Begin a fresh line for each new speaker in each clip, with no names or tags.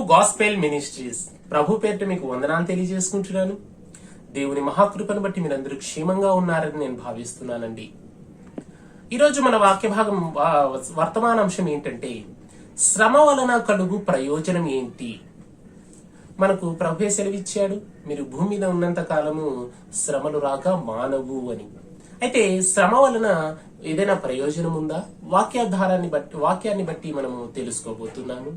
Gospel ministries ప్రభు పేరిట మీకు వందనాలు తెలియజేసుకుంటున్నాను. దేవుని మహాకృపను బట్టి మీరందరూ క్షేమంగా ఉన్నారని నేను భావిస్తున్నానండి. ఈరోజు మన వాక్య భాగం వర్తమానాంశం ఏంటంటే, శ్రమ వలన కలుగు ప్రయోజనం ఏంటి? మనకు ప్రభువే సెలవిచ్చాడు, మీరు భూమి మీద ఉన్నంత కాలము శ్రమలు రాక మానవు అని. అయితే శ్రమ వలన ఏదైనా ప్రయోజనం ఉందా? వాక్యాన్ని బట్టి మనము తెలుసుకోబోతున్నాము.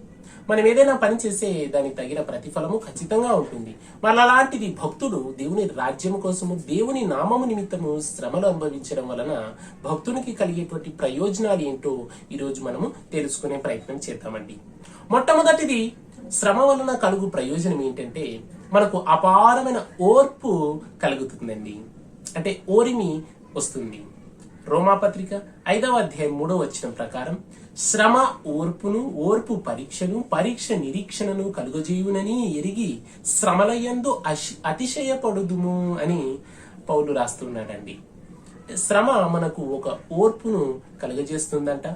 మనం ఏదైనా పని చేస్తే దానికి తగిన ప్రతిఫలము ఖచ్చితంగా ఉంటుంది. మరి అలాంటిది భక్తుడు దేవుని రాజ్యం కోసము, దేవుని నామము నిమిత్తము శ్రమలు అనుభవించడం వలన భక్తునికి కలిగేటువంటి ప్రయోజనాలు ఏంటో ఈరోజు మనము తెలుసుకునే ప్రయత్నం చేద్దామండి. మొట్టమొదటిది, శ్రమ వలన కలుగు ప్రయోజనం ఏంటంటే, మనకు అపారమైన ఓర్పు కలుగుతుందండి. అంటే ఓరిమి వస్తుంది. రోమాపత్రిక 5వ అధ్యాయం 3వ వచనం ప్రకారం, శ్రమ ఓర్పును, ఓర్పు పరీక్షను, పరీక్ష నిరీక్షణను కలుగజేయునని ఎరిగి శ్రమలయందు అతిశయపడుదుము అని పౌలు రాస్తున్నాడండి. శ్రమ మనకు ఒక ఓర్పును కలుగజేస్తుందంట.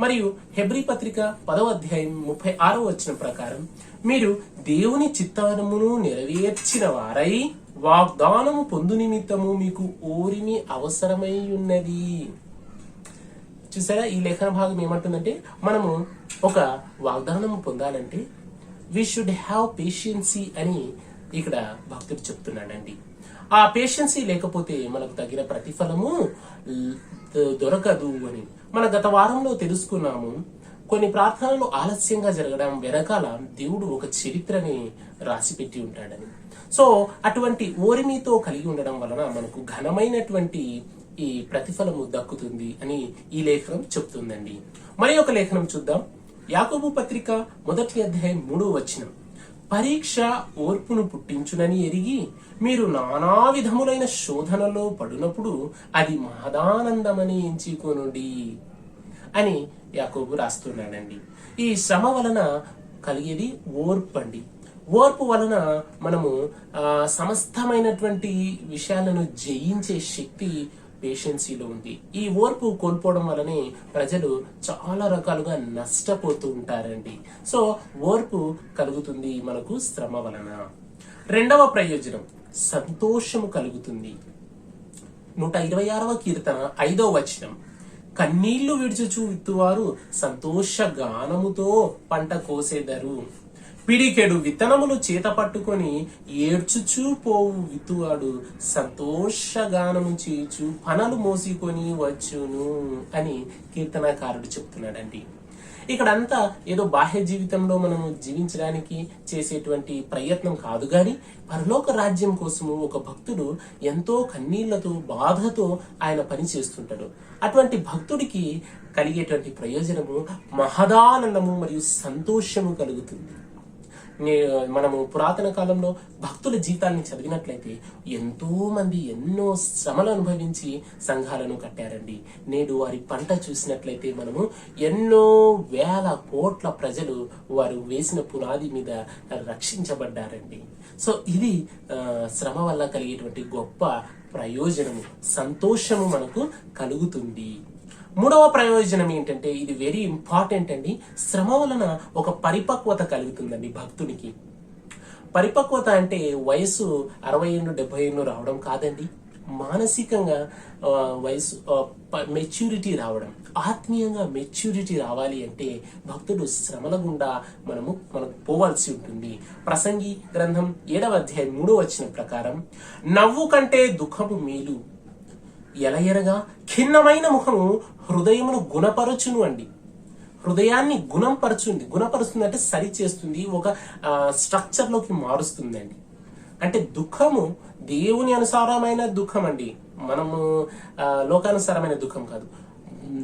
మరియు హెబ్రీ పత్రిక 10వ అధ్యాయం 36వ వచనం ప్రకారం, మీరు దేవుని చిత్తమును నెరవేర్చిన వారై వాగ్దానము పొందు నిమిత్తము మీకు ఓరిమి అవసరమై ఉన్నది. చూసారా, ఈ లేఖన భాగం ఏమంటుందంటే, మనము ఒక వాగ్దానము పొందాలంటే వి షుడ్ హ్యావ్ పేషెన్సీ అని ఇక్కడ భక్తుడు చెప్తున్నాడండి. ఆ పేషెన్సీ లేకపోతే మనకు తగిన ప్రతిఫలము దొరకదు అని. మన గత వారంలో తెలుసుకున్నాము, కొన్ని ప్రార్థనలు ఆలస్యంగా జరగడం వెనకాల దేవుడు ఒక చరిత్రని రాసిపెట్టి ఉంటాడని. సో అటువంటి ఓరిమితో కలిగి ఉండడం వలన మనకు ఘనమైనటువంటి ఈ ప్రతిఫలము దక్కుతుంది అని ఈ లేఖనం చెప్తుందండి. మరి ఒక లేఖనం చూద్దాం. యాకోబు పత్రిక 1వ అధ్యాయం 3వ వచనం, పరీక్ష ఓర్పును పుట్టించునని ఎరిగి మీరు నానా విధములైన శోధనలో పడినప్పుడు అది మహదానందమని ఎంచుకొనుడి అని యాకోబు రాస్తున్నాడండి. ఈ శ్రమ వలన కలిగేది ఓర్పు అండి. ఓర్పు వలన మనము సమస్తమైనటువంటి విషయాలను జయించే శక్తి పేషెన్సీలో ఉంది. ఈ ఓర్పు కోల్పోవడం వలనే ప్రజలు చాలా రకాలుగా నష్టపోతూ ఉంటారండి. సో ఓర్పు కలుగుతుంది మనకు శ్రమ వలన. రెండవ ప్రయోజనం, సంతోషము కలుగుతుంది. 126వ కీర్తన 5వ వచనం, కన్నీళ్లు విడుచుచు విత్తువారు సంతోష గానముతో పంట కోసేదరు, పిడికెడు విత్తనములు చేత పట్టుకొని ఏడ్చుచూ పోవు విత్తువాడు సంతోషగానము చేయుచు పనలు మోసుకొని వచ్చును అని కీర్తనకారుడు చెప్తున్నాడండి. ఇక్కడంతా ఏదో బాహ్య జీవితంలో మనము జీవించడానికి చేసేటువంటి ప్రయత్నం కాదు గాని, పరలోక రాజ్యం కోసము ఒక భక్తుడు ఎంతో కన్నీళ్లతో, బాధతో ఆయన పని చేస్తుంటాడు. అటువంటి భక్తుడికి కలిగేటువంటి ప్రయోజనము మహదానందము మరియు సంతోషము కలుగుతుంది. మనము పురాతన కాలంలో భక్తుల జీవితాన్ని చదివినట్లయితే ఎంతో మంది ఎన్నో శ్రమలు అనుభవించి సంఘాలను కట్టారండి. నేడు వారి పంట చూసినట్లయితే మనము ఎన్నో వేల కోట్ల ప్రజలు వారు వేసిన పునాది మీద రక్షించబడ్డారండి. సో ఇది శ్రమ వల్ల కలిగేటువంటి గొప్ప ప్రయోజనము, సంతోషము మనకు కలుగుతుంది. మూడవ ప్రయోజనం ఏంటంటే, ఇది వెరీ ఇంపార్టెంట్ అండి. శ్రమ వలన ఒక పరిపక్వత కలుగుతుందండి భక్తునికి. పరిపక్వత అంటే వయసు 60 ఏళ్ళు 70 ఏళ్ళు రావడం కాదండి. మానసికంగా వయసు మెచ్యూరిటీ రావడం, ఆత్మీయంగా మెచ్యూరిటీ రావాలి అంటే భక్తుడు శ్రమల గుండా మనకు పోవాల్సి ఉంటుంది. ప్రసంగి గ్రంథం 7వ అధ్యాయం 3వ వచనం ప్రకారం, నవ్వు కంటే దుఃఖము మేలు, ఎలయనగా ఖిన్నమైన ముఖము హృదయమును గుణపరచును అండి. హృదయాన్ని గుణపరుస్తుంది అంటే సరి చేస్తుంది, ఒక స్ట్రక్చర్ లోకి మారుస్తుంది అండి. అంటే దుఃఖము దేవుని అనుసారమైన దుఃఖం అండి, మనము లోకానుసారమైన దుఃఖం కాదు.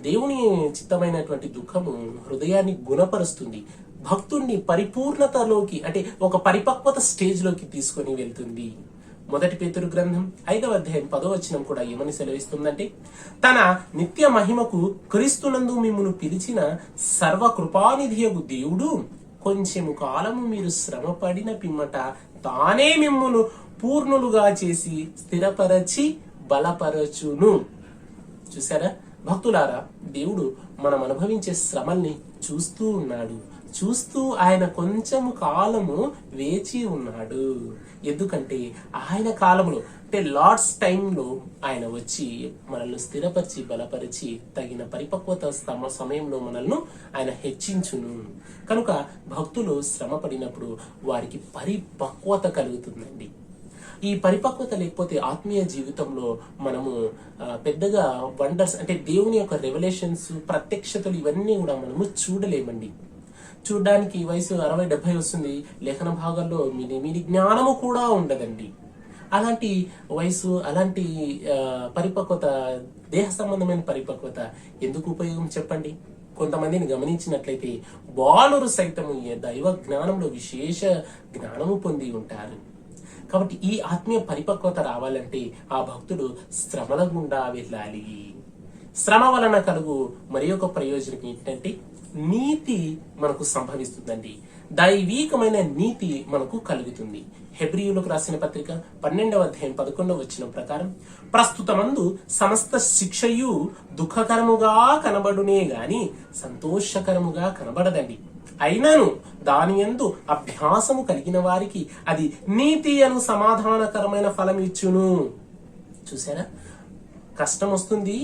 దేవుని చిత్తమైనటువంటి దుఃఖము హృదయాన్ని గుణపరుస్తుంది, భక్తుడిని పరిపూర్ణతలోకి, అంటే ఒక పరిపక్వత స్టేజ్ లోకి తీసుకొని వెళ్తుంది. 1 పేతురు గ్రంథం 5వ అధ్యాయం 10వ వచనం కూడా ఏమని సెలవిస్తుందంటే, తన నిత్య మహిమకు క్రీస్తునందు మిమ్మును పిలిచిన సర్వకృపానిధియగు దేవుడు కొంచెము కాలము మీరు శ్రమపడిన పిమ్మట తానే మిమ్మును పూర్ణులుగా చేసి స్థిరపరచి బలపరచును. చూసారా భక్తులారా, దేవుడు మనం అనుభవించే శ్రమల్ని చూస్తూ ఉన్నాడు. చూస్తూ ఆయన కొంచెము కాలము వేచి ఉన్నాడు. ఎందుకంటే ఆయన కాలంలో అంటే లార్డ్స్ టైంలో ఆయన వచ్చి మనల్ని స్థిరపరిచి బలపరిచి తగిన పరిపక్వత సమయంలో మనల్ని ఆయన హెచ్చించును. కనుక భక్తులు శ్రమ పడినప్పుడు వారికి పరిపక్వత కలుగుతుందండి. ఈ పరిపక్వత లేకపోతే ఆత్మీయ జీవితంలో మనము పెద్దగా వండర్స్ అంటే దేవుని యొక్క రెవల్యూషన్స్, ప్రత్యక్షతలు ఇవన్నీ కూడా మనము చూడలేమండి. చూడడానికి వయసు 60-70 వస్తుంది, లేఖన భాగాల్లో మీ జ్ఞానము కూడా ఉండదండి. అలాంటి వయసు, అలాంటి పరిపక్వత, దేహ సంబంధమైన పరిపక్వత ఎందుకు ఉపయోగం చెప్పండి? కొంతమందిని గమనించినట్లయితే బాలురు సైతము దైవ జ్ఞానంలో విశేష జ్ఞానము పొంది ఉంటారు. కాబట్టి ఈ ఆత్మీయ పరిపక్వత రావాలంటే ఆ భక్తుడు శ్రమల గుండా వెళ్ళాలి. శ్రమ వలన కలుగు మరి ఒక ప్రయోజనం ఏంటంటే నీతి మనకు సంభవిస్తుందండి. దైవీకమైన నీతి మనకు కలుగుతుంది. హెబ్రీయులకు రాసిన పత్రిక 12వ అధ్యాయం 11వ వచనం ప్రకారం, ప్రస్తుతమందు సమస్త శిక్షయు దుఃఖకరముగా కనబడునే గాని సంతోషకరముగా కనబడదండి. అయినను దాని యందు అభ్యాసము కలిగిన వారికి అది నీతి అను సమాధానకరమైన ఫలం ఇచ్చును. చూసారా, కష్టం వస్తుంది,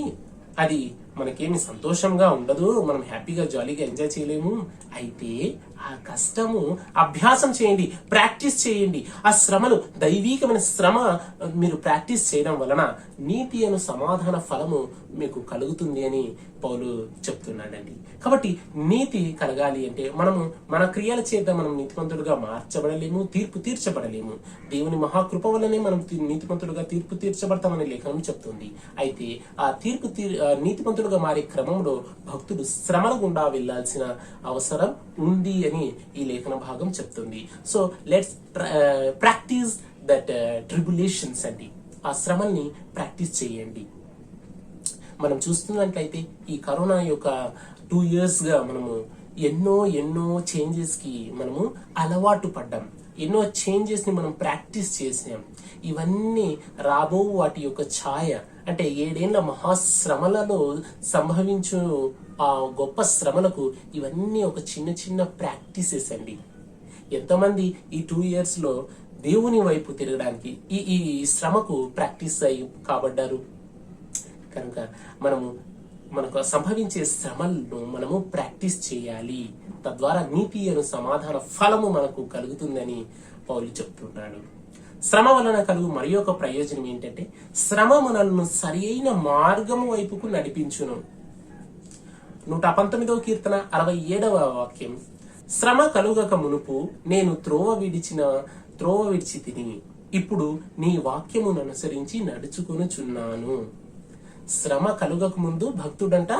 అది మనకేమి సంతోషంగా ఉండదు, మనం హ్యాపీగా జాలీగా ఎంజాయ్ చేయలేము. అయితే ఆ కష్టము అభ్యాసం చేయండి, ప్రాక్టీస్ చేయండి. ఆ శ్రమలు, దైవీకమైన శ్రమ మీరు ప్రాక్టీస్ చేయడం వలన నీతి అను సమాధాన ఫలము మీకు కలుగుతుంది అని పౌలు చెప్తున్నాడండి. కాబట్టి నీతి కలగాలి అంటే మనము మన క్రియల చేత మనం నీతిమంతులుగా మార్చబడలేము, తీర్పు తీర్చబడలేము. దేవుని మహాకృప వల్లనే మనం నీతిమంతులుగా తీర్పు తీర్చబడతామని లేఖనం చెప్తుంది. అయితే ఆ నీతిమంతులుగా మారే క్రమంలో భక్తుడు శ్రమల గుండా వెళ్లాల్సిన అవసరం ఉంది అని ఈ లేఖన భాగం చెప్తుంది. So let's practice that tribulations అండి. ఆ శ్రమల్ని ప్రాక్టీస్ చేయండి. మనం చూస్తున్నట్లయితే ఈ కరోనా యొక్క 2 years గా మనము ఎన్నో చేంజెస్ కి మనము అలవాటు పడ్డాం. ఎన్నో చేంజెస్ ని మనం ప్రాక్టీస్ చేసాం. ఇవన్నీ రాబో వాటి యొక్క ఛాయ. అంటే 7 ఏళ్ల మహాశ్రమలలో సంభవించు ఆ గొప్ప శ్రమలకు ఇవన్నీ ఒక చిన్న ప్రాక్టీసెస్ అండి. ఎంతమంది ఈ 2 years లో దేవుని వైపు తిరగడానికి ఈ శ్రమకు ప్రాక్టీస్ అయి కాబడ్డారు. కనుక మనకు సంభవించే శ్రమలను మనము ప్రాక్టీస్ చేయాలి. తద్వారా నీతి అను సమాధాన ఫలము మనకు కలుగుతుందని పౌలు చెప్తున్నాడు. శ్రమ వలన కలుగు మరి ఒక ప్రయోజనం ఏంటంటే శ్రమ మనల్ని సరి అయిన మార్గము వైపుకు నడిపించును. 119వ కీర్తన 67వ వాక్యం, శ్రమ కలుగక మునుపు నేను త్రోవ విడిచి తిని ఇప్పుడు నీ వాక్యమును అనుసరించి నడుచుకొనుచున్నాను. శ్రమ కలుగక ముందు భక్తుడంట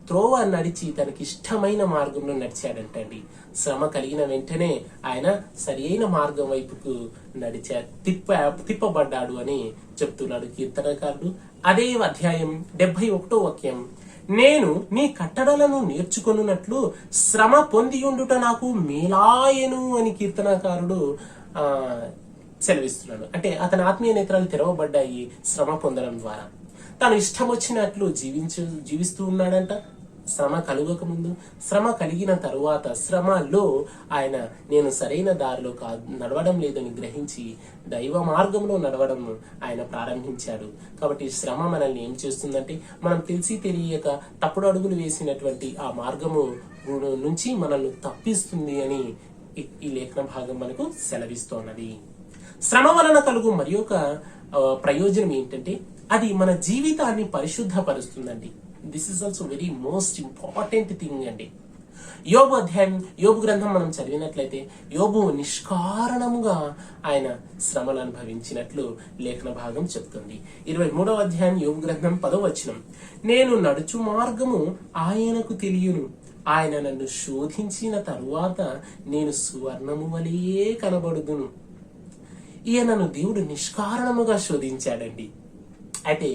త్రోవ నడిచి తనకి ఇష్టమైన మార్గంలో నడిచాడంటండి. శ్రమ కలిగిన వెంటనే ఆయన సరి అయిన మార్గం వైపుకు తిప్పబడ్డాడు అని చెప్తున్నాడు కీర్తనకారుడు. అదే అధ్యాయం 71వ వాక్యం, నేను నీ కట్టడలను నేర్చుకొనున్నట్లు శ్రమ పొందియుండుట నాకు మేలాయను అని కీర్తనకారుడు సెలవిస్తున్నాడు. అంటే అతని ఆత్మీయ నేత్రాలు తెరవబడ్డాయి శ్రమ పొందడం ద్వారా. తాను ఇష్టం వచ్చినట్లు జీవిస్తూ ఉన్నాడంట శ్రమ కలుగక ముందు. శ్రమ కలిగిన తరువాత శ్రమలో ఆయన నేను సరైన దారిలో నడవడం లేదని గ్రహించి దైవ మార్గంలో నడవడం ఆయన ప్రారంభించాడు. కాబట్టి శ్రమ మనల్ని ఏం చేస్తుందంటే మనం తెలిసి తెలియక తప్పుడు అడుగులు వేసినటువంటి ఆ మార్గము నుంచి మనల్ని తప్పిస్తుంది అని ఈ లేఖన భాగం మనకు సెలవిస్తోన్నది. శ్రమ వలన కలుగు మరి ఒక ప్రయోజనం ఏంటంటే అది మన జీవితాన్ని పరిశుద్ధపరుస్తుందండి. This is also very most important thing అండి. యోబు గ్రంథం మనం చదివినట్లయితే యోబు నిష్కారణముగా ఆయన శ్రమలు అనుభవించినట్లు లేఖన భాగం చెప్తుంది. 23వ అధ్యాయం యోబు గ్రంథం 10వ వచనం, నేను నడుచు మార్గము ఆయనకు తెలియను, ఆయన నన్ను శోధించిన తరువాత నేను సువర్ణము వలె కనబడుదును. ఈయనను దేవుడు నిష్కారణముగా శోధించాడండి. అయితే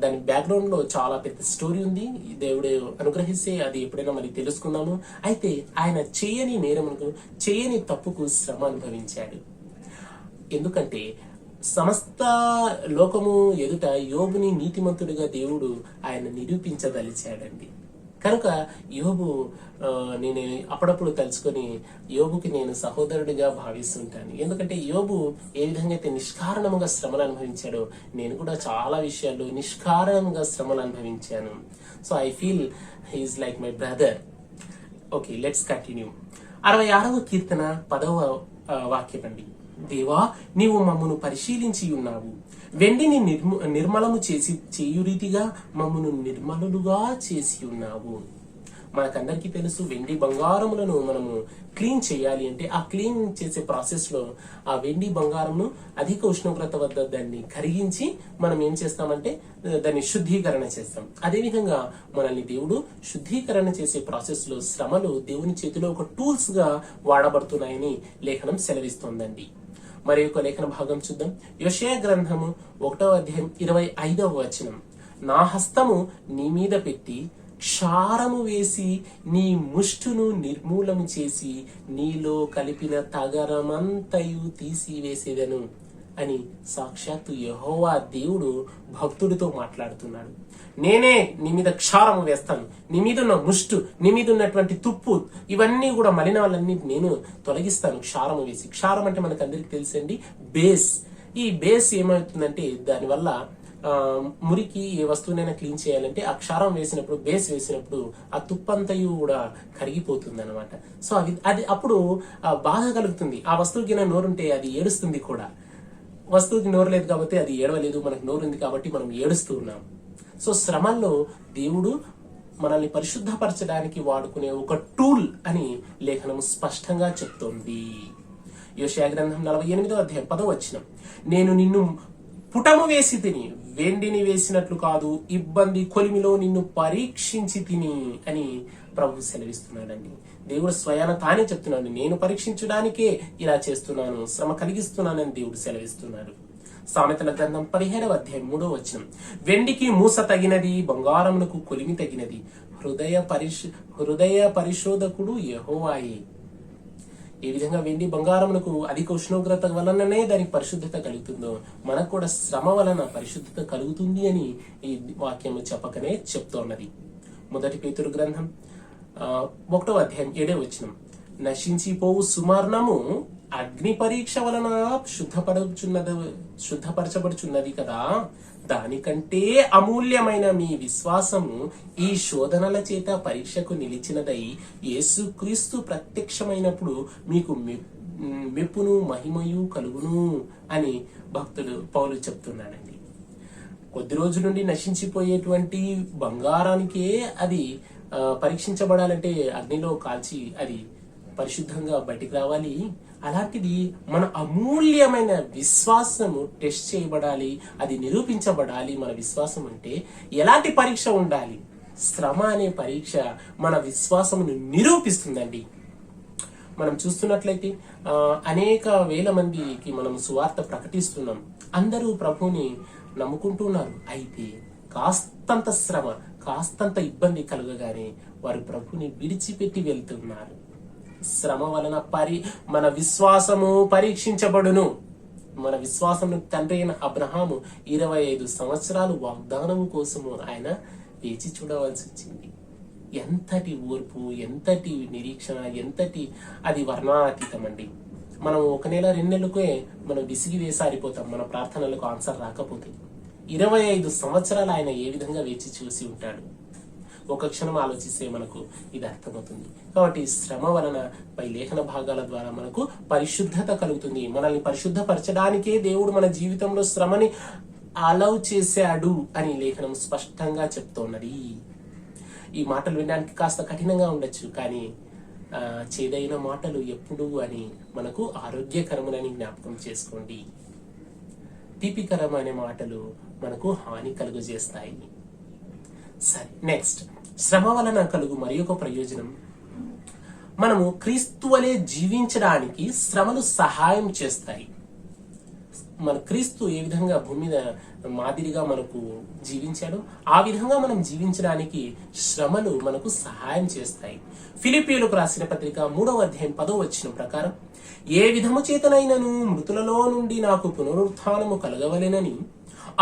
దాని బ్యాక్గ్రౌండ్ లో చాలా పెద్ద స్టోరీ ఉంది. దేవుడు అనుగ్రహిస్తే అది ఎప్పుడైనా మరి తెలుసుకుందాము. అయితే ఆయన చేయని నేరమునకు, చేయని తప్పుకు శ్రమ అనుభవించాడు. ఎందుకంటే సమస్త లోకము ఎదుట యోబుని నీతిమంతుడిగా దేవుడు ఆయన నిరూపించదలిచాడండి. కనుక యోబు నేను అప్పుడప్పుడు తలుచుకొని యోబుకి నేను సహోదరుడిగా భావిస్తుంటాను. ఎందుకంటే యోబు ఏ విధంగా అయితే నిష్కారణముగా శ్రమలు అనుభవించాడో నేను కూడా చాలా విషయాల్లో నిష్కారణంగా శ్రమలు అనుభవించాను. So I feel he is like my brother. Okay, let's continue. 66వ కీర్తన 10వ వాక్యమండి. దేవా, నీవు మమ్మను పరిశీలించి ఉన్నావు, వెండిని నిర్మలము చేయు రీతిగా మమ్మను నిర్మలులుగా చేసి ఉన్నావు. మనకందరికీ తెలుసు, వెండి బంగారములను మనము క్లీన్ చేయాలి అంటే ఆ క్లీన్ చేసే ప్రాసెస్ లో ఆ వెండి బంగారమును అధిక ఉష్ణోగ్రత వద్ద దాన్ని కరిగించి మనం ఏం చేస్తామంటే దాన్ని శుద్ధీకరణ చేస్తాం. అదేవిధంగా మనల్ని దేవుడు శుద్ధీకరణ చేసే ప్రాసెస్ లో శ్రమలు దేవుని చేతిలో ఒక టూల్స్ గా వాడబడుతున్నాయని లేఖనం సెలవిస్తోందండి. మరి ఒక లేఖన భాగం చూద్దాం. యెషయా గ్రంథము 1వ అధ్యాయం 25వ వచనం. నా హస్తము నీ మీద పెట్టి క్షారము వేసి నీ ముష్టును నిర్మూలము చేసి నీలో కలిపిన తగరమంతయు తీసివేసేదను అని సాక్షాత్తు యెహోవా దేవుడు భక్తుడితో మాట్లాడుతున్నాడు. నేనే నీ మీద క్షారము వేస్తాను, నీ మీద ఉన్న ముష్టు, నీ మీద ఉన్నటువంటి తుప్పు, ఇవన్నీ కూడా మలినాలన్నీ నేను తొలగిస్తాను క్షారము వేసి. క్షారం అంటే మనకు అందరికి తెలుసండి, బేస్. ఈ బేస్ ఏమవుతుందంటే దానివల్ల మురికి ఏ వస్తువునైనా క్లీన్ చేయాలంటే ఆ క్షారం వేసినప్పుడు, బేస్ వేసినప్పుడు ఆ తుప్పంతయు కూడా కరిగిపోతుంది అనమాట. సో అది అప్పుడు బాధ కలుగుతుంది. ఆ వస్తువుకి నోరుంటే అది ఏడుస్తుంది కూడా. వస్తువుకి నోరు లేదు కాబట్టి అది ఏడవలేదు, మనకు నోరు ఉంది కాబట్టి మనం ఏడుస్తూ ఉన్నాం. సో శ్రమల్లో దేవుడు మనల్ని పరిశుద్ధపరచడానికి వాడుకునే ఒక టూల్ అని లేఖనం స్పష్టంగా చెప్తోంది. యెషయా గ్రంథం 48వ అధ్యాయం 10వ వచనం. నేను నిన్ను పుటము వేసి తిని, వెండిని వేసినట్లు కాదు, ఇబ్బంది కొలిమిలో నిన్ను పరీక్షించి తిని అని ప్రభు సెలవిస్తున్నాడండి. దేవుడు స్వయాన తానే చెప్తున్నాడు, నేను పరీక్షించడానికే ఇలా చేస్తున్నాను, శ్రమ కలిగిస్తున్నానని దేవుడు సెలవిస్తున్నాడు. సామెతల గ్రంథం 17వ అధ్యాయం 3వ వచనం. వెండికి మూస తగినది, బంగారమునకు కొలిమి తగినది, హృదయ పరిశోధకుడు యెహోవాయే. ఏ విధంగా వెండి బంగారమునకు అధిక ఉష్ణోగ్రత వలననే దానికి పరిశుద్ధత కలుగుతుందో మనకు కూడా శ్రమ వలన పరిశుద్ధత కలుగుతుంది అని ఈ వాక్యము చెప్పకనే చెప్తోన్నది. 1 పేతురు గ్రంథం 1వ అధ్యాయం 7వ వచనం. నశించిపోవు సువర్ణము అగ్ని పరీక్ష వలన శుద్ధపరచబడుచున్నది కదా, దానికంటే అమూల్యమైన మీ విశ్వాసము ఈ శోధనల చేత పరీక్షకు నిలిచినదై యేసుక్రీస్తు ప్రత్యక్షమైనప్పుడు మీకు మెప్పును మహిమయు కలుగును అని భక్తుడు పౌలు చెప్తున్నాడండి. కొద్ది రోజుల నుండి నశించిపోయేటువంటి బంగారానికే అది పరీక్షించబడాలంటే అగ్నిలో కాల్చి అది పరిశుద్ధంగా బయటికి రావాలి. అలాంటిది మన అమూల్యమైన విశ్వాసము టెస్ట్ చేయబడాలి, అది నిరూపించబడాలి. మన విశ్వాసం అంటే ఎలాంటి పరీక్ష ఉండాలి? శ్రమ అనే పరీక్ష మన విశ్వాసమును నిరూపిస్తుందండి. మనం చూస్తున్నట్లయితే అనేక వేల మందికి మనం సువార్త ప్రకటిస్తున్నాం, అందరూ ప్రభుని నమ్ముకుంటున్నారు. అయితే కాస్తంత శ్రమ, కాస్తంత ఇబ్బంది కలుగగానే వారు ప్రభుని విడిచిపెట్టి వెళ్తున్నారు. శ్రమ వలన మన విశ్వాసము పరీక్షించబడును. మన విశ్వాసము తండ్రి అయిన అబ్రహాము 25 సంవత్సరాలు వాగ్దానము కోసము ఆయన వేచి చూడవలసి వచ్చింది. ఎంతటి ఓర్పు, ఎంతటి నిరీక్షణ, ఎంతటి అది వర్ణాతీతం అండి. మనం 1 నెల 2 నెలలకే మనం విసిగి వేసారిపోతాం మన ప్రార్థనలకు ఆన్సర్ రాకపోతే. 25 సంవత్సరాలు ఆయన ఏ విధంగా వేచి చూసి ఉంటాడు. ఒక క్షణం ఆలోచిస్తే మనకు ఇది అర్థమవుతుంది. కాబట్టి శ్రమ వలన పై లేఖన భాగాల ద్వారా మనకు పరిశుద్ధత కలుగుతుంది. మనల్ని పరిశుద్ధపరచడానికే దేవుడు మన జీవితంలో శ్రమని అలౌ చేశాడు అని లేఖనం స్పష్టంగా చెప్తోన్నది. ఈ మాటలు వినడానికి కాస్త కఠినంగా ఉండొచ్చు, కానీ చేదైన మాటలు ఎప్పుడు అని మనకు ఆరోగ్యకరములని జ్ఞాపకం చేసుకోండి. తీపికరమైన మాటలు మనకు హాని కలుగజేస్తాయి. సరే, నెక్స్ట్, శ్రమ వలన కలుగు మరి ఒక ప్రయోజనం, మనము క్రీస్తు వలె జీవించడానికి శ్రమలు సహాయం చేస్తాయి. మన క్రీస్తు ఏ విధంగా భూమి మీద మాదిరిగా మనకు జీవించాడో ఆ విధంగా మనం జీవించడానికి శ్రమలు మనకు సహాయం చేస్తాయి. ఫిలిప్పీయులకు రాసిన పత్రిక 3వ అధ్యాయం 10వ వచనం ప్రకారం, ఏ విధము చేతనైనను మృతులలో నుండి నాకు పునరుత్థానము కలగవలెనని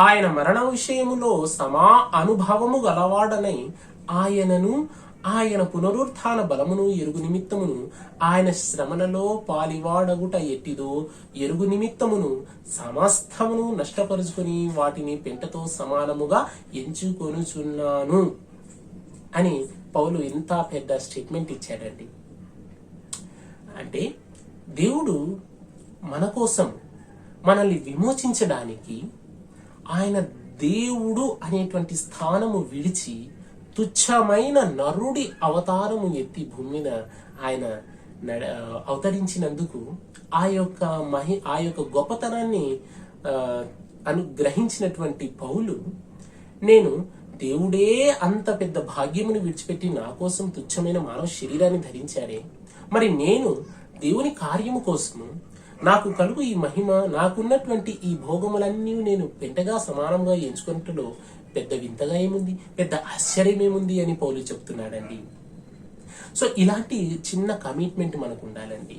ఆయన మరణ విషయములో సమా అనుభవము గలవాడనై ఆయనను ఆయన పునరుత్థాన బలమును ఎరుగు నిమిత్తమును ఆయన శ్రమలలో పాలివాడగుట ఎట్టిదో ఎరుగు నిమిత్తమును సమస్తమును నష్టపరుచుకొని వాటిని పెంటతో సమానముగా ఎంచుకొనుచున్నాను అని పౌలు ఇంత పెద్ద స్టేట్మెంట్ ఇచ్చాడండి. అంటే దేవుడు మన కోసం మనల్ని విమోచించడానికి ఆయన దేవుడు అనేటువంటి స్థానము విడిచి తుచ్చమైన నరుడి అవతారము ఎత్తి భూమి మీద ఆయన అవతరించినందుకు ఆ యొక్క గొప్పతనాన్ని అనుగ్రహించినటువంటి పౌలు, నేను దేవుడే అంత పెద్ద భాగ్యమును విడిచిపెట్టి నా కోసం తుచ్చమైన మానవ శరీరాన్ని ధరించాడే, మరి నేను దేవుని కార్యము కోసము నాకు కలుగు ఈ మహిమ, నాకున్నటువంటి ఈ భోగములన్నీ నేను పెంటగా సమానంగా ఎంచుకున్నట్లో పెద్ద వింతగా ఏముంది, పెద్ద ఆశ్చర్యం ఏముంది అని పౌలు చెప్తున్నాడండి. సో ఇలాంటి చిన్న కమిట్మెంట్ మనకు ఉండాలండి.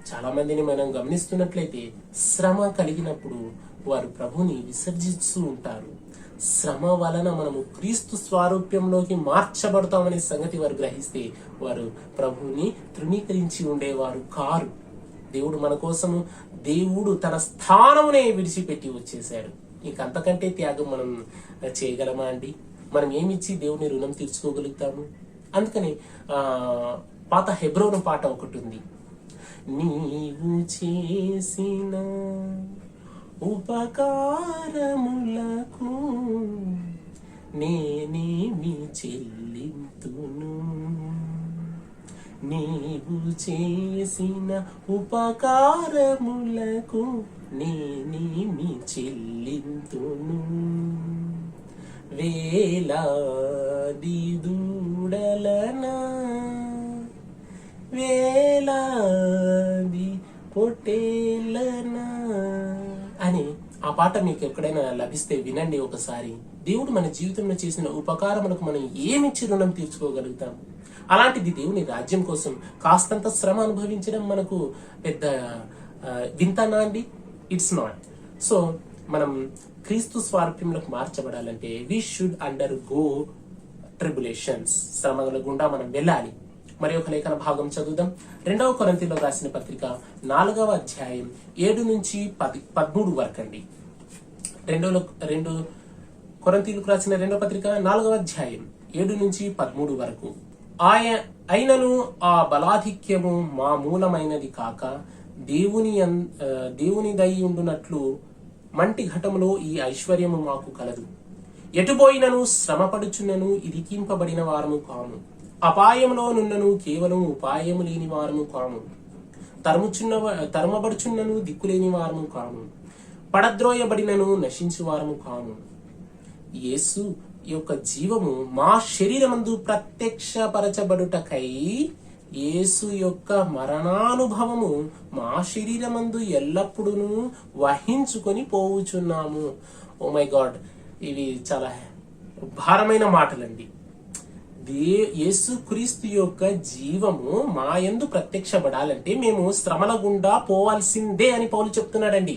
చాలా మందిని మనం గమనిస్తున్నట్లయితే శ్రమ కలిగినప్పుడు వారు ప్రభుని విసర్జిస్తూ ఉంటారు. శ్రమ వలన మనము క్రీస్తు స్వారూప్యంలోకి మార్చబడతామనే సంగతి వారు గ్రహిస్తే వారు ప్రభుని తృణీకరించి ఉండేవారు కారు. దేవుడు మన కోసము, దేవుడు తన స్థానమునే విడిచిపెట్టి వచ్చేసాడు. ఇంకంతకంటే త్యాగం మనం చేయగలమా అండి? మనం ఏమిచ్చి దేవుని రుణం తీర్చుకోగలుగుతాము? అందుకని పాత హెబ్రోను పాట ఒకటి ఉంది. నీవు చేసిన ఉపకారములకు నేనేమి చెల్లింతును, నీవు చేసిన ఉపకారములకు నేనేమి చెల్లింతును, వేలాది దూడలనా వేలాది పొట్టేలనా అని ఆ పాట మీకు ఎక్కడైనా లభిస్తే వినండి ఒకసారి. దేవుడు మన జీవితంలో చేసిన ఉపకారములకు మనం ఏమిచ్చి రుణం తీర్చుకోగలుగుతాం? అలాంటిది దేవుని రాజ్యం కోసం కాస్తంత శ్రమ అనుభవించడం మనకు పెద్ద వింతనా అండి? It's not. సో మనం క్రీస్తు స్వారూప్యంలోకి మార్చబడాలంటే we should under tribulations, శ్రమల గుండా మనం వెళ్ళాలి. మరి ఒక లేఖన భాగం చదువుదాం. 2వ కొరింథీయులకు రాసిన పత్రిక 4వ అధ్యాయం 7 నుంచి 13 వరకు అండి. 2 కొరింథీయులకు రాసిన 2వ పత్రిక 4వ అధ్యాయం 7 నుంచి 13 వరకు. అయినను ఆ బలాధిక్యము మా మూలమైనది కాక దేవునిదై ఉండునట్లు మంటి ఘటములో ఈ ఐశ్వర్యము మాకు కలదు. ఎటుపోయినను శ్రమపడుచున్నను ఇరికింపబడిన వారము కాము, అపాయములో నున్నను కేవలం ఉపాయము లేని వారము కాము, తరుమబడుచున్నను దిక్కులేని వారము కాము, పడద్రోయబడినను నశించు వారము కాము. యేసు యొక్క జీవము మా శరీరమందు ప్రత్యక్షపరచబడుటకై యేసు యొక్క మరణానుభవము మా శరీరమందు ఎల్లప్పుడూ వహించుకొని పోవుచున్నాము. ఓ మై గాడ్, ఇవి చాలా భారమైన మాటలండి. యేసు క్రీస్తు యొక్క జీవము మా యందు ప్రత్యక్షపడాలంటే మేము శ్రమల గుండా పోవాల్సిందే అని పౌలు చెప్తున్నాడండి.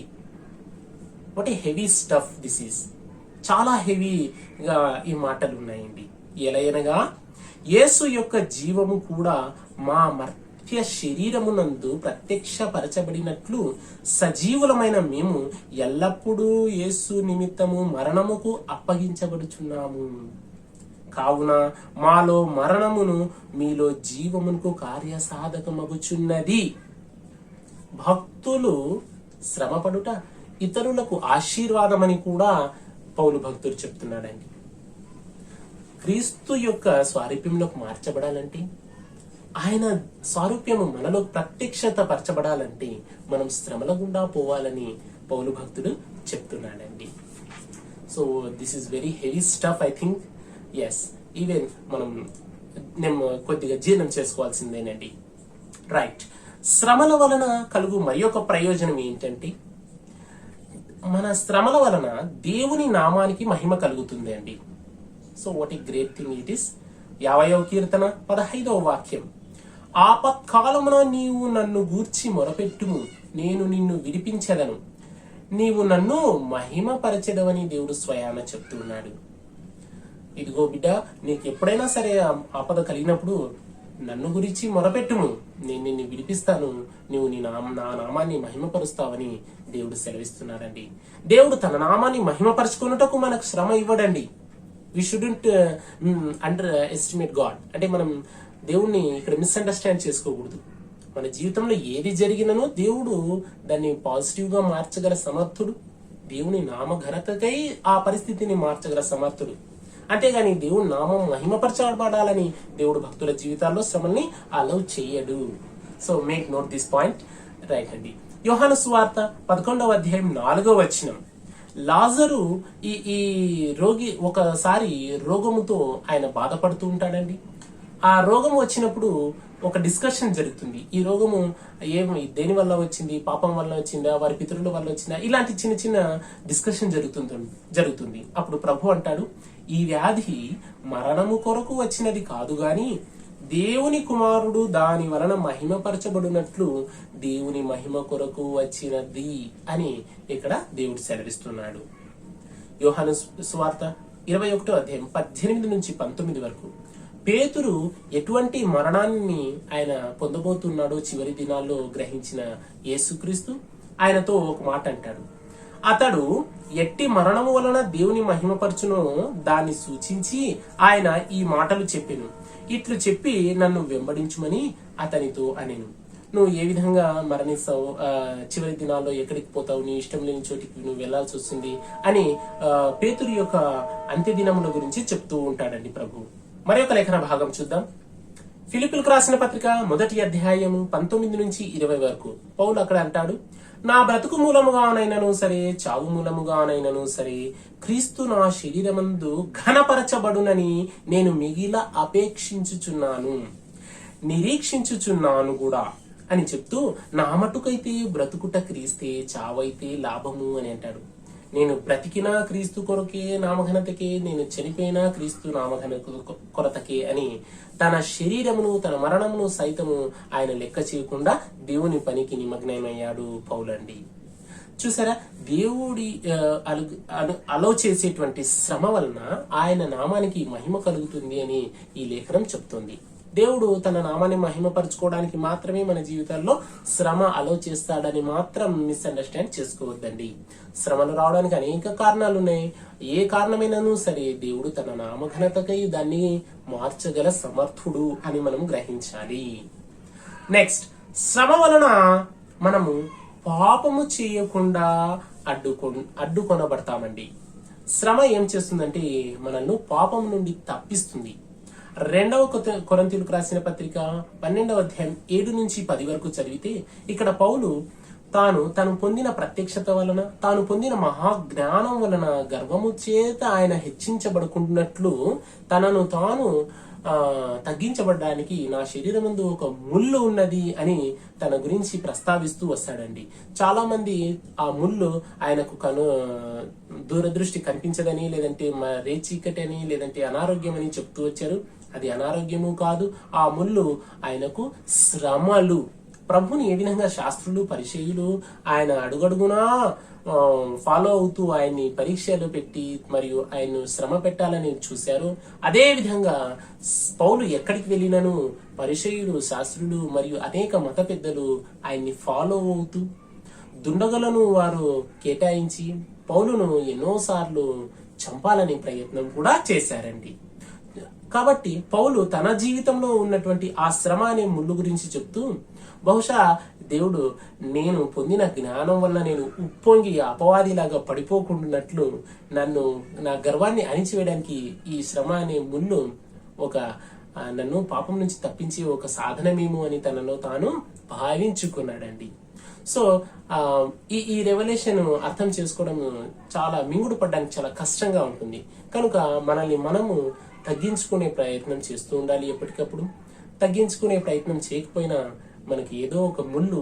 What a heavy stuff this is. చాలా హెవీగా ఈ మాటలు ఉన్నాయండి. ఎలయనగా యేసు యొక్క జీవము కూడా మా మర్త్య శరీరమునందు ప్రత్యక్షపరచబడినట్లు సజీవులమైన మేము ఎల్లప్పుడూ యేసు నిమిత్తము మరణముకు అప్పగించబడుచున్నాము. కావున మాలో మరణమును మీలో జీవమునకు కార్యసాధకమగుచున్నది. భక్తులు శ్రమపడుట ఇతరులకు ఆశీర్వాదమని కూడా పౌలు భక్తుడు చెప్తున్నాడండి. క్రీస్తు యొక్క స్వారూప్యంలోకి మార్చబడాలంటే, ఆయన స్వారూప్యము మనలో ప్రత్యక్షత పరచబడాలంటే మనం శ్రమల గుండా పోవాలని పౌలు భక్తుడు చెప్తున్నాడండి. So this is very heavy stuff. I think yes, even నేను కొద్దిగా జీర్ణం చేసుకోవాల్సిందేనండి. రైట్. శ్రమల వలన కలుగు మరి ఒక ప్రయోజనం ఏంటంటే, మన శ్రమల వలన దేవుని నామానికి మహిమ కలుగుతుంది అండి. So what a great thing it is. 50వ కీర్తన 15వ వాక్యం, ఆపత్కాలమున నీవు నన్ను గూర్చి మొరపెట్టుము, నేను నిన్ను విడిపించెదను, నీవు నన్ను మహిమపరచెదవని దేవుడు స్వయాన చెప్తున్నాడు. ఇదిగో బిడ్డ, నీకు ఎప్పుడైనా సరే ఆపద కలిగినప్పుడు నన్ను గురించి మొరపెట్టుము, నేను నిన్ను విడిపిస్తాను, నువ్వు నా నామాన్ని మహిమపరుస్తావని దేవుడు సెలవిస్తున్నాడండి. దేవుడు తన నామాన్ని మహిమపరచుకున్నటకు మనకు శ్రమ ఇవ్వడండి. We shouldn't underestimate God. అంటే మనం దేవుణ్ణి ఇక్కడ మిస్అండర్స్టాండ్ చేసుకోకూడదు. మన జీవితంలో ఏది జరిగిననో దేవుడు దాన్ని పాజిటివ్ గా మార్చగల సమర్థుడు. దేవుని నామఘనతకై ఆ పరిస్థితిని మార్చగల సమర్థుడు. అంతేగాని దేవుడు నామం మహిమపరచబడాలని దేవుడు భక్తుల జీవితాల్లో శ్రమల్ని అలౌ చేయడు. So make note this point, right అండి. యోహాను సువార్త 11వ అధ్యాయం 4వ వచనం. లాజరు ఈ రోగి ఒకసారి రోగముతో ఆయన బాధపడుతూ ఉంటాడండి. ఆ రోగం వచ్చినప్పుడు ఒక డిస్కషన్ జరుగుతుంది. ఈ రోగము దేని వల్ల వచ్చింది, పాపం వల్ల వచ్చిందా, వారి పితరుల వల్ల వచ్చిందా, ఇలాంటి చిన్న చిన్న డిస్కషన్ జరుగుతుంది. అప్పుడు ప్రభు అంటాడు, ఈ వ్యాధి మరణము కొరకు వచ్చినది కాదు గాని దేవుని కుమారుడు దాని వలన మహిమపరచబడినట్లు దేవుని మహిమ కొరకు వచ్చినది అని ఇక్కడ దేవుడు సెలవిస్తున్నాడు. యోహాను సువార్త 21వ అధ్యాయం 18 నుంచి 19 వరకు పేతురు ఎటువంటి మరణాన్ని ఆయన పొందబోతున్నాడో చివరి దినాల్లో గ్రహించిన యేసుక్రీస్తు ఆయనతో ఒక మాట అంటాడు. అతడు ఎట్టి మరణము వలన దేవుని మహిమపరచునో దాన్ని సూచించి ఆయన ఈ మాటలు చెప్పెను. ఇట్లు చెప్పి నన్ను వెంబడించుమని అతనితో అనెను. నువ్వు ఏ విధంగా మరణిస్తావు, చివరి దినాల్లో ఎక్కడికి పోతావు, నీ ఇష్టం లేని చోటికి నువ్వు వెళ్లాల్సి వస్తుంది అని పేతురు యొక్క అంత్య దినముల గురించి చెప్తూ ఉంటాడండి ప్రభు. మరి ఒక లేఖన భాగం చూద్దాం. ఫిలిప్పీలకు రాసిన పత్రిక 1వ అధ్యాయం 19 నుంచి 20 వరకు పౌలు అక్కడ అంటాడు, నా బ్రతుకు మూలముగానైనను సరే, చావు మూలముగానైనను సరే, క్రీస్తు నా శరీరమందు ఘనపరచబడునని నేను మిగిల అపేక్షించుచున్నాను, నిరీక్షించుచున్నాను కూడా అని చెప్తూ, నా మటుకైతే బ్రతుకుట క్రీస్తే, చావైతే లాభము అని అంటాడు. నేను బ్రతికినా క్రీస్తు కొరకే, నామఘనతకే, నేను చనిపోయినా క్రీస్తు నామఘనత కొరతకే అని తన శరీరమును, తన మరణమును సైతము ఆయన లెక్క చేయకుండా దేవుని పనికి నిమగ్నమయ్యాడు పౌలండి. చూసారా, దేవుడి అలో చేసేటువంటి శ్రమ వలన ఆయన నామానికి మహిమ కలుగుతుంది అని ఈ లేఖనం చెప్తుంది. దేవుడు తన నామాన్ని మహిమపరచుకోవడానికి మాత్రమే మన జీవితాల్లో శ్రమ అలో చేస్తాడని మాత్రం మిస్అండర్స్టాండ్ చేసుకోవద్దండి. శ్రమలు రావడానికి అనేక కారణాలు ఉన్నాయి. ఏ కారణమైనాను సరే దేవుడు తన నామఘనతకై దాన్ని మార్చగల సమర్థుడు అని మనం గ్రహించాలి. నెక్స్ట్, శ్రమ వలన మనము పాపము చేయకుండా అడ్డుకొనబడతామండి. శ్రమ ఏం చేస్తుందంటే మనల్ని పాపం నుండి తప్పిస్తుంది. 2వ కొరింథీయులకు రాసిన పత్రిక 12వ అధ్యాయం 7 నుంచి 10 వరకు చదివితే ఇక్కడ పౌలు తాను పొందిన ప్రత్యక్షత వలన, తాను పొందిన మహాజ్ఞానం వలన గర్వము చేత ఆయన హెచ్చించబడుకున్నట్లు తనను తాను తగ్గించబడ్డానికి నా శరీరమందు ఒక ముళ్ళు ఉన్నది అని తన గురించి ప్రస్తావిస్తూ వస్తాడండి. చాలా మంది ఆ ముళ్ళు ఆయనకు దూరదృష్టి కనిపించదని, లేదంటే రేచీకటి అని, లేదంటే అనారోగ్యం అని చెప్తూ వచ్చారు. అది అనారోగ్యము కాదు, ఆ ముళ్ళు ఆయనకు శ్రమలు. ప్రభుని ఏ విధంగా శాస్త్రులు, పరిచయులు ఆయన అడుగడుగునా ఫాలో అవుతూ ఆయన్ని పరీక్షలు పెట్టి మరియు ఆయన్ను శ్రమ పెట్టాలని చూశారు, అదే విధంగా పౌలు ఎక్కడికి వెళ్ళినను పరిచయులు, శాస్త్రులు మరియు అనేక మత పెద్దలు ఆయన్ని ఫాలో అవుతూ దుండగులను వారు కేటాయించి పౌలును ఎన్నోసార్లు చంపాలనే ప్రయత్నం కూడా చేశారండి. కాబట్టి పౌలు తన జీవితంలో ఉన్నటువంటి ఆ శ్రమ అనే ముళ్ళు గురించి చెప్తూ, బహుశా దేవుడు నేను పొందిన జ్ఞానం వల్ల నేను ఉప్పొంగి అపవాదిలాగా పడిపోకుండానట్లు నా గర్వాన్ని అణిచివేయడానికి ఈ శ్రమ అనే ముళ్ళు నన్ను పాపం నుంచి తప్పించే ఒక సాధనమేమో అని తనలో తాను భావించుకున్నాడండి. సో ఈ రెవల్యూషన్ అర్థం చేసుకోవడం చాలా మింగుడు పడడానికి చాలా కష్టంగా ఉంటుంది. కనుక మనల్ని మనము తగ్గించుకునే ప్రయత్నం చేస్తూ ఉండాలి. ఎప్పటికప్పుడు తగ్గించుకునే ప్రయత్నం చేయకపోయినా మనకి ఏదో ఒక ముళ్ళు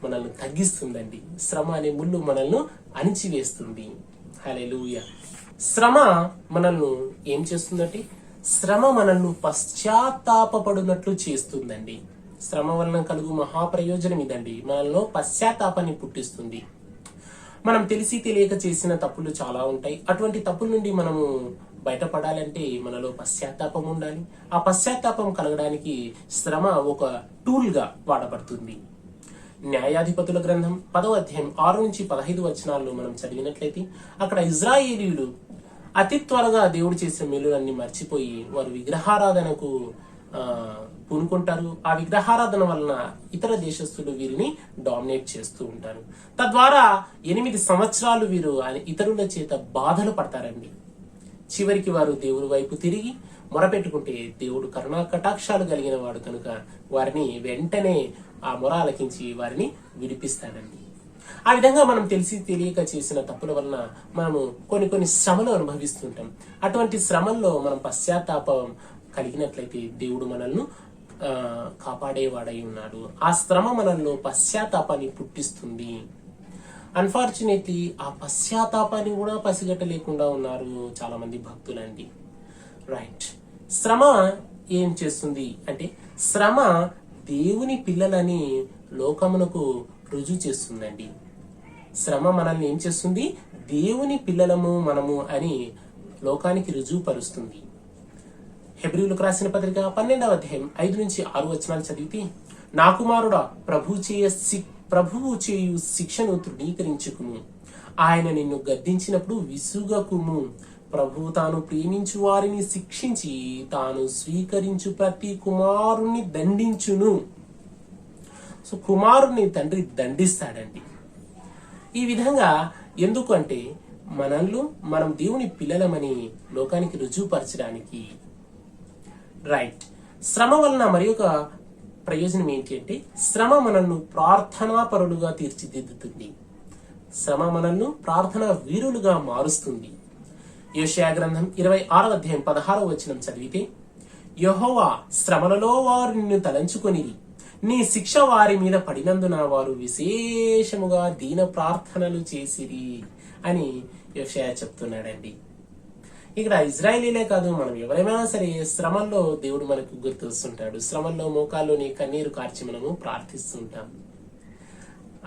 మనల్ని తగ్గిస్తుందండి. శ్రమ అనే ముళ్ళు మనల్ని అణిచివేస్తుంది. హల్లెలూయా. శ్రమ మనల్ని ఏం చేస్తుందంటే, శ్రమ మనల్ని పశ్చాత్తాపపడినట్లు చేస్తుందండి. శ్రమ వలన కలుగు మహాప్రయోజనం ఇదండి, మనలో పశ్చాత్తాపాన్ని పుట్టిస్తుంది. మనం తెలిసి తెలియక చేసిన తప్పులు చాలా ఉంటాయి. అటువంటి తప్పుల నుండి మనము బయటపడాలంటే మనలో పశ్చాత్తాపం ఉండాలి. ఆ పశ్చాత్తాపం కలగడానికి శ్రమ ఒక టూల్ గా వాడబడుతుంది. న్యాయాధిపతుల గ్రంథం 10వ అధ్యాయం 6 నుంచి 15 వచనాల్లో మనం చదివినట్లయితే అక్కడ ఇజ్రాయేలీయులు అతి త్వరగా దేవుడు చేసిన మేలులన్నీ మర్చిపోయి వారు విగ్రహారాధనకు పూనుకుంటారు. ఆ విగ్రహారాధన వలన ఇతర దేశస్తులు వీరిని డామినేట్ చేస్తూ ఉంటారు. తద్వారా 8 సంవత్సరాలు వీరు ఇతరుల చేత బాధలు పడతారండి. చివరికి వారు దేవుడి వైపు తిరిగి మొరపెట్టుకుంటే దేవుడు కరుణా కటాక్షాలు కలిగిన వాడు కనుక వారిని వెంటనే ఆ మొర ఆలకించి వారిని విడిపిస్తాడండి. ఆ విధంగా మనం తెలిసి తెలియక చేసిన తప్పుల వలన మనము కొన్ని శ్రమలు అనుభవిస్తుంటాం. అటువంటి శ్రమల్లో మనం పశ్చాత్తాపం కలిగినట్లయితే దేవుడు మనల్ని కాపాడేవాడై ఉన్నాడు. ఆ శ్రమ మనల్లో పశ్చాత్తాపాన్ని పుట్టిస్తుంది. అన్ఫార్చునేట్లీ ఆ పశ్చాత్తాపాన్ని కూడా పసిగట్టలేకుండా ఉన్నారు చాలా మంది భక్తులండి. రైట్. శ్రమ ఏం చేస్తుంది అంటే శ్రమ దేవుని పిల్లలని లోకమునకు రుజువు చేస్తుందండి. శ్రమ మనల్ని ఏం చేస్తుంది? దేవుని పిల్లలము మనము అని లోకానికి రుజువు పరుస్తుంది. హెబ్రీయులకు రాసిన పత్రిక 12వ అధ్యాయం 5 నుంచి 6 వచనాలు చదివితే, నా కుమారుడా, ప్రభువు చేయు శిక్షను తృణీకరించుకుము. ఆయన నిన్ను గద్దించినప్పుడు విసుగకుము. ప్రభువు తాను ప్రేమించు వారిని శిక్షించి తాను స్వీకరించు ప్రతి కుమారుణ్ణి దండించును. సో కుమారుణ్ణి తండ్రి దండిస్తాడండి. ఈ విధంగా ఎందుకు అంటే మనం దేవుని పిల్లలమని లోకానికి రుజువుపరచడానికి. రైట్. శ్రమ వలన మరి ఒక ప్రయోజనం ఏంటి అంటే శ్రమ మనల్ని ప్రార్థనా పరులుగా తీర్చిదిద్దుతుంది. శ్రమ మనల్ని ప్రార్థనా వీరులుగా మారుస్తుంది. యెషయా గ్రంథం 26వ అధ్యాయం 16వ వచనం చదివితే, యెహోవా, శ్రమలలో వారు నిన్ను తలంచుకొనిరి, నీ శిక్ష వారి మీద పడినందున వారు విశేషముగా దీన ప్రార్థనలు చేసిరి అని యెషయా చెప్తున్నాడండి. ఇక్కడ ఇజ్రాయేలీలే కాదు, మనం ఎవరైనా సరే శ్రమల్లో దేవుడు మనకు గుర్తొస్తుంటాడు. శ్రమల్లో మోకాల్లోని కన్నీరు కార్చి మనము ప్రార్థిస్తుంటాం.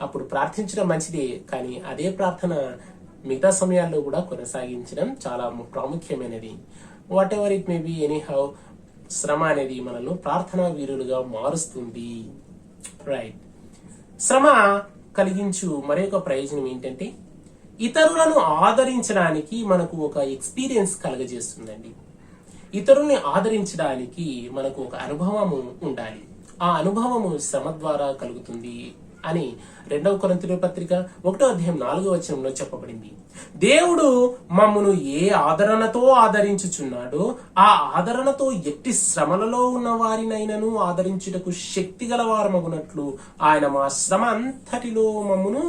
అప్పుడు ప్రార్థించడం మంచిదే, కానీ అదే ప్రార్థన మిగతా సమయాల్లో కూడా కొనసాగించడం చాలా ప్రాముఖ్యమైనది. What ever it may be, any how, శ్రమ అనేది మనల్ని ప్రార్థనా వీరులుగా మారుస్తుంది. రైట్. శ్రమ కలిగించు మరొక ప్రయోజనం ఏంటంటే ఇతరులను ఆదరించడానికి మనకు ఒక ఎక్స్పీరియన్స్ కలగజేస్తుందండి. ఇతరుల్ని ఆదరించడానికి మనకు ఒక అనుభవము ఉండాలి. ఆ అనుభవము శ్రమ ద్వారా కలుగుతుంది అని 2వ కొరింథీయుల పత్రిక 1వ అధ్యాయం 4వ వచనంలో చెప్పబడింది. దేవుడు మమ్మను ఏ ఆదరణతో ఆదరించుచున్నాడో ఆ ఆదరణతో ఎట్టి శ్రమలలో ఉన్న వారినైనను ఆదరించుటకు శక్తి గల వారమగునట్లు ఆయన మా శ్రమ అంతటిలో మమ్మను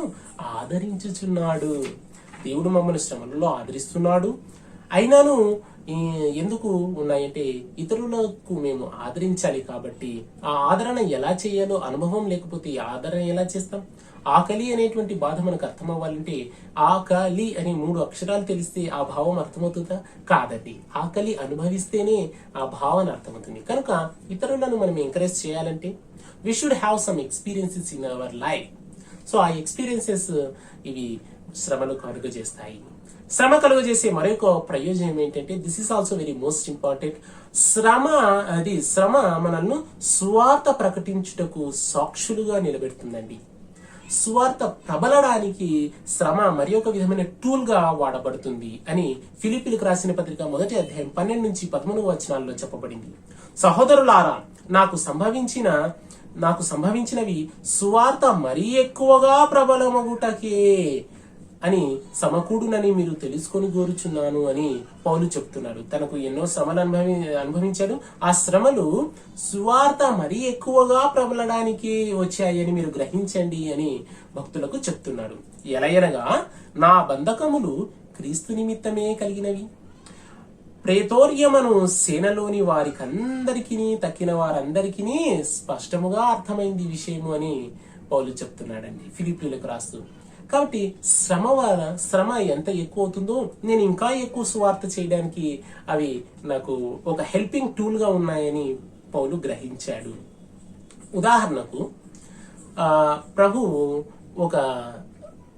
ఆదరించుచున్నాడు. దేవుడు మమ్మల్ని శ్రమలలో ఆదరిస్తున్నాడు. అయినాను ఎందుకు ఉన్నాయంటే ఇతరులకు మేము ఆదరించాలి కాబట్టి. ఆ ఆదరణ ఎలా చేయాలో అనుభవం లేకపోతే ఈ ఆదరణ ఎలా చేస్తాం? ఆకలి అనేటువంటి బాధ మనకు అర్థం అవ్వాలంటే ఆకలి అని 3 అక్షరాలు తెలిస్తే ఆ భావం అర్థమవుతుందా? కాదండి. ఆకలి అనుభవిస్తేనే ఆ భావన అర్థమవుతుంది. కనుక ఇతరులను మనం ఎంకరేజ్ చేయాలంటే we should have some experiences in our life. So ఆ ఎక్స్పీరియన్సెస్ ఇవి శ్రమను కలుగజేస్తాయి. శ్రమ కలుగజేసే మరొక ప్రయోజనం ఏంటంటే this is also very most important. శ్రమ మనల్ని సువార్త ప్రకటించుటకు సాక్షులుగా నిలబెడుతుందండి. సువార్త ప్రబలడానికి శ్రమ మరి ఒక విధమైన టూల్ గా వాడబడుతుంది అని ఫిలిప్పీలకు రాసిన పత్రిక 1వ అధ్యాయం 12 నుంచి 13 వచనాల్లో చెప్పబడింది. సహోదరులారా, నాకు సంభవించినవి సువార్త మరీ ఎక్కువగా ప్రబలమగుటకే అని సమకూడునని మీరు తెలుసుకొని కోరుచున్నాను అని పౌలు చెప్తున్నాడు. తనకు ఎన్నో శ్రమలు అనుభవించాడు. ఆ శ్రమలు సువార్త మరీ ఎక్కువగా ప్రబలడానికి వచ్చాయని మీరు గ్రహించండి అని భక్తులకు చెప్తున్నాడు. ఎలయనగా నా బంధకములు క్రీస్తు నిమిత్తమే కలిగినవి, ప్రేతోర్యమను సేనలోని వారికందరికీ తక్కిన వారందరికీ స్పష్టముగా అర్థమైంది విషయము అని పౌలు చెప్తున్నాడండి ఫిలిప్పీలకు రాస్తూ. కాబట్టి శ్రమ ఎంత ఎక్కువ అవుతుందో నేను ఇంకా ఎక్కువ సువార్త చేయడానికి అవి నాకు ఒక హెల్పింగ్ టూల్ గా ఉన్నాయని పౌలు గ్రహించాడు. ఉదాహరణకు ప్రభువు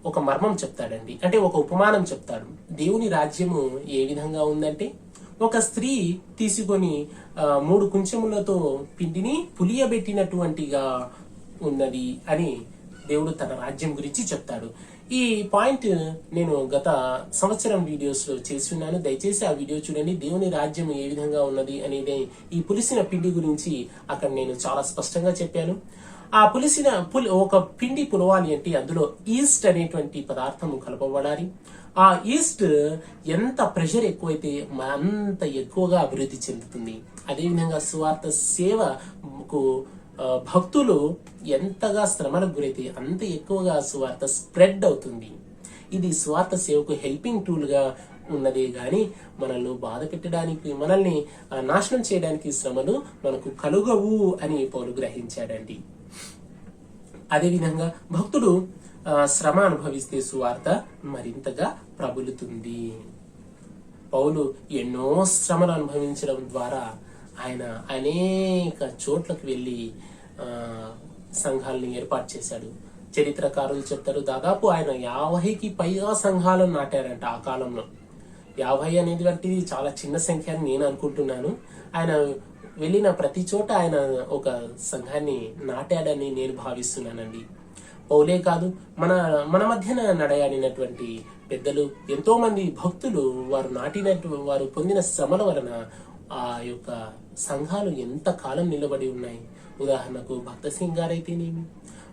ఒక మర్మం చెప్తాడండి, అంటే ఒక ఉపమానం చెప్తాడు. దేవుని రాజ్యము ఏ విధంగా ఉందంటే ఒక స్త్రీ తీసుకొని 3 కుంచెములతో పిండిని పులియబెట్టినటువంటిగా ఉన్నది అని దేవుడు తన రాజ్యం గురించి చెప్తాడు. ఈ పాయింట్ నేను గత సంవత్సరం వీడియోస్ లో చేసి ఉన్నాను. దయచేసి ఆ వీడియో చూడండి. దేవుని రాజ్యం ఏ విధంగా ఉన్నది అనేది ఈ పులిసిన పిండి గురించి అక్కడ నేను చాలా స్పష్టంగా చెప్పాను. ఆ ఒక పిండి పులవాలి అంటే అందులో ఈస్ట్ అనేటువంటి పదార్థము కలపబడాలి. ఆ ఈస్ట్ ఎంత ప్రెషర్ ఎక్కువైతే అంత ఎక్కువగా అభివృద్ధి చెందుతుంది. అదేవిధంగా సువార్త సేవకు భక్తులు ఎంతగా శ్రమలకు గురైతే అంత ఎక్కువగా సువార్త స్ప్రెడ్ అవుతుంది. ఇది సువార్త సేవకు హెల్పింగ్ టూల్ గా ఉన్నదే గాని మనల్ని బాధ పెట్టడానికి, మనల్ని నాశనం చేయడానికి శ్రమలు మనకు కలుగవు అని పౌలు గ్రహించాడండి. అదేవిధంగా భక్తుడు శ్రమ అనుభవిస్తే సువార్త మరింతగా ప్రబలుతుంది. పౌలు ఎన్నో శ్రమలు అనుభవించడం ద్వారా ఆయన అనేక చోట్లకు వెళ్లి సంఘాలని ఏర్పాటు చేశాడు. చరిత్రకారులు చెప్తారు, దాదాపు ఆయన 50కి పైగా సంఘాలను నాటారంట ఆ కాలంలో. 50 అనేది వంటిది చాలా చిన్న సంఖ్య అని నేను అనుకుంటున్నాను. ఆయన వెళ్ళిన ప్రతి చోట ఆయన ఒక సంఘాన్ని నాటాడని నేను భావిస్తున్నానండి. పౌలే కాదు, మన మధ్యన నడయాడినటువంటి పెద్దలు, ఎంతో మంది భక్తులు వారు పొందిన శ్రమల వలన ఆ యొక్క సంఘాలు ఎంత కాలం నిలబడి ఉన్నాయి. ఉదాహరణకు భక్త సింగ్ గారైతేనేమి,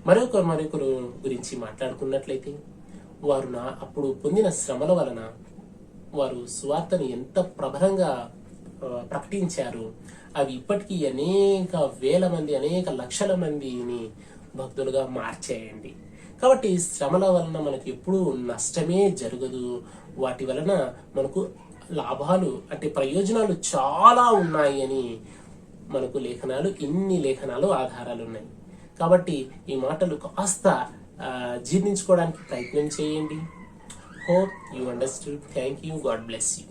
మరొకరు గురించి మాట్లాడుకున్నట్లయితే వారు అప్పుడు పొందిన శ్రమల వలన వారు సువార్తను ఎంత ప్రబలంగా ప్రకటించారు. అవి ఇప్పటికీ అనేక వేల మంది, అనేక లక్షల మందిని భక్తులుగా మార్చేయండి. కాబట్టి శ్రమల వలన మనకు ఎప్పుడూ నష్టమే జరగదు. వాటి వలన మనకు లాభాలు అంటే ప్రయోజనాలు చాలా ఉన్నాయి అని మనకు ఇన్ని లేఖనాలు ఆధారాలు ఉన్నాయి. కాబట్టి ఈ మాటలు కాస్త జీర్ణించుకోవడానికి ప్రయత్నం చేయండి. Hope you understood. Thank you. God bless you.